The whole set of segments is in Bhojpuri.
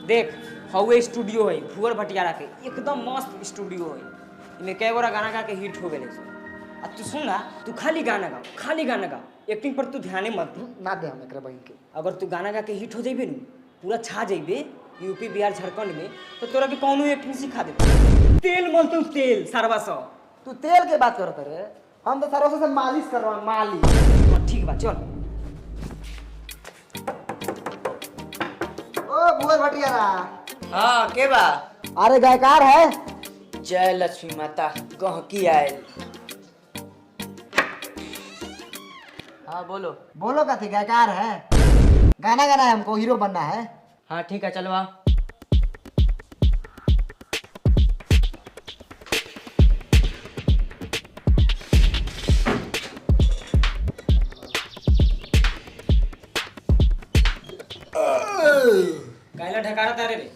देख हवे स्टूडियो है भुवर भटियारा के एकदम मस्त स्टूडियो है। इनमें कई गोरा गाना गा के हिट हो गए। अब तू सुन ना, तू खाली गाना गा, खाली गाना गा, एक्टिंग पर तू ध्यान मत दे। ना दे हम एकरा बहन के। अगर तू गाना गा के हिट हो जाइबे न, पूरा छा जाइबे यूपी बिहार झारखंड में, तो तोरा के कौनो एक्टिंग सिखा दे। तेल मलतू तेल सरवा सौ। तू तेल के बात करत रे, हम तो सरसों से मालिश कर रहा हूं, मालिश। ठीक बा चल। ओ भुवर भटियारा। हाँ के बा? अरे गायकार है। जय लक्ष्मी माता गहकी आयल। हाँ बोलो। बोलो का थी गायकार है, गाना गाना है हमको, हीरो बनना है। हाँ ठीक है चलो आ। काइला ढकारा तारे रे।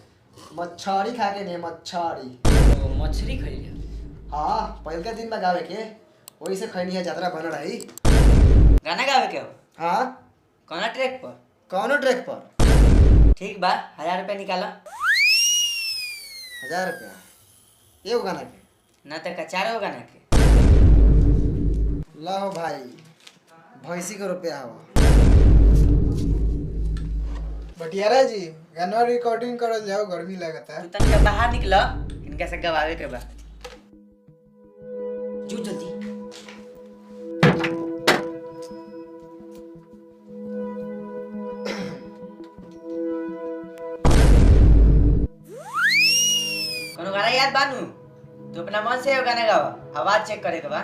मच्छरी खा के नहीं, मच्छरी। तो मछली खाई लिया। हाँ पहल के दिन में गावे के वही से खैनी है, यात्रा बन रही। गाना गावे के हो? हाँ कौना ट्रैक पर? कौनो ट्रैक पर। ठीक बा 1000 रुपया निकाला। 1000 रुपया एगो गाना के? ना तो चारों गाना के। लो भाई भैंसी को रुपया हवा। भटियारा जी गाना रिकॉर्डिंग करल जाओ, गर्मी लगता है। तू तनिक बाहर निकल, इनका से गवावे के बा। जो जल्दी। कोनो गाना याद बानू? तू अपना मन से गाना गावा, आवाज चेक करे के बा।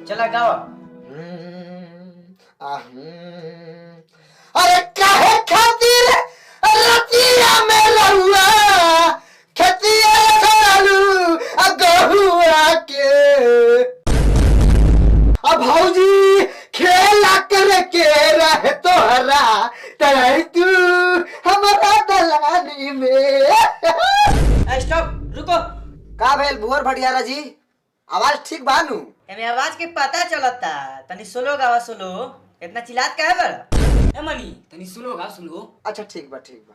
चला गावा। अरे काहे खातिर रतिया में लहुआ खेतिया खालू गहुआ के। अब भौजी खेला कर के रहे तोहरा तराई तू हमारा दलानी में। स्टॉप, रुको। का भेल भुवर भटियारा जी, आवाज ठीक बानू? एमे आवाज के पता चलता, तनी सोलो गावा सोलो। इतना चिल्लात काहे बड़ा? ए मनी तनी सुनो गा सुनो। अच्छा ठीक बा ठीक बा।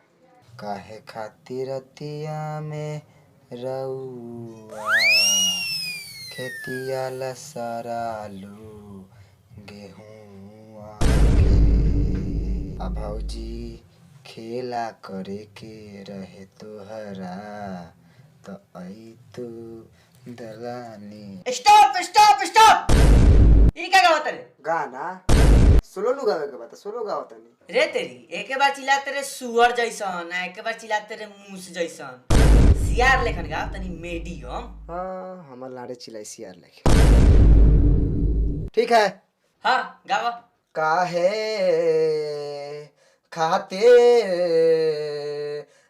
काहे खातिर रतिया में रउआ खेतिया लसरालू गेहूं के। अब भौजी खेला करे के रहे तोहरा तो आई तू दलानी। Stop stop stop. ई का गावत रे? गाना सोलो नु गावे के बात, सोलो गावत नहीं रे तेरी एके बार चिल्लाते रे सुअर जैसन, आ एके बार चिल्लाते रे मूस जैसन। सियार लेखन गा तनी मीडियम। हाँ हमार लाड़े चिल्लाई सियार लेके। ठीक है हाँ गावा। काहे खाते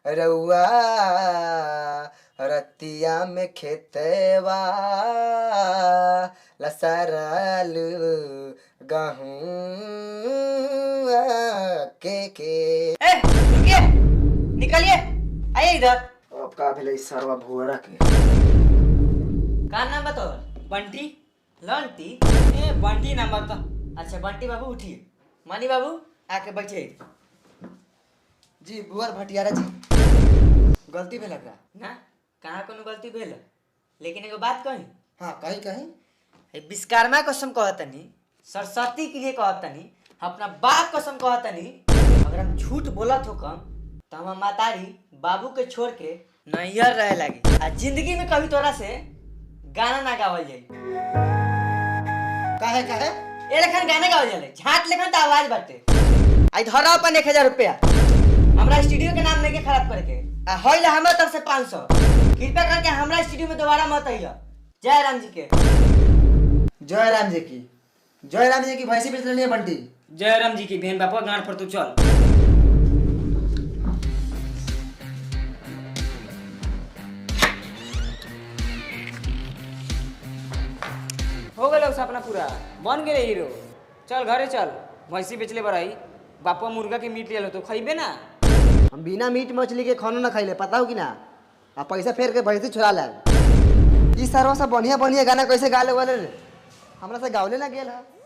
रउआ रतिया में खेतवा लसरालू गहूं के। ए रुकिए, निकलिए, आइए इधर। अब का भेलै सरवा भुवरा के? का नाम बताओ? बंटी। लंटी? ए बंटी नाम बता। अच्छा बंटी बाबू उठिए। मनी बाबू आके बैठिए। जी भुवर भटियारा जी, गलती भेल का? ना कहाँ कोनो गलती भेल, लेकिन एगो बात कही। हाँ कहीं कहीं विश्वकर्मा कसम कहतनी, सरस्वती के लिए कहतनी, अपना बाप कसम कहतनी, अगर हम झूठ बोलत हो कम तो हम मातारी बाबू के छोड़ के नैहर रहे लगी। आ जिंदगी में कभी तोरा से गाना ना गावल जाई। काहे काहे? ए लेखन गाना गावल जाले, झाट लेखन तो आवाज बाटे। आई धरा अपन 1000 रुपया हमरा स्टूडियो के नाम लेके खराब करके। आ होइल हमरा तरफ से 500। कृपया करके हमरा स्टूडियो में दोबारा मत आइयो। जय राम जी के। जय राम जी की। जय राम जी की भैंसी बेच लेनी है बंटी। जय राम जी की बहन बापा गांठ पर तू चल। हो गए सपना पूरा, बन गए हीरो। चल घरे चल, भैंसी बेचले बराई, बापा मुर्गा के मीट ले लो तो खइबे ना। हम बिना मीट मछली के खाना ना खाइले, पता हो कि ना? आ पैसा फेर के भैंसी छुड़ा ले। ई सरवा सब बढ़िया बढ़िया गाना कैसे गा ले वाले रे? हमरा से गावले ना गेल है।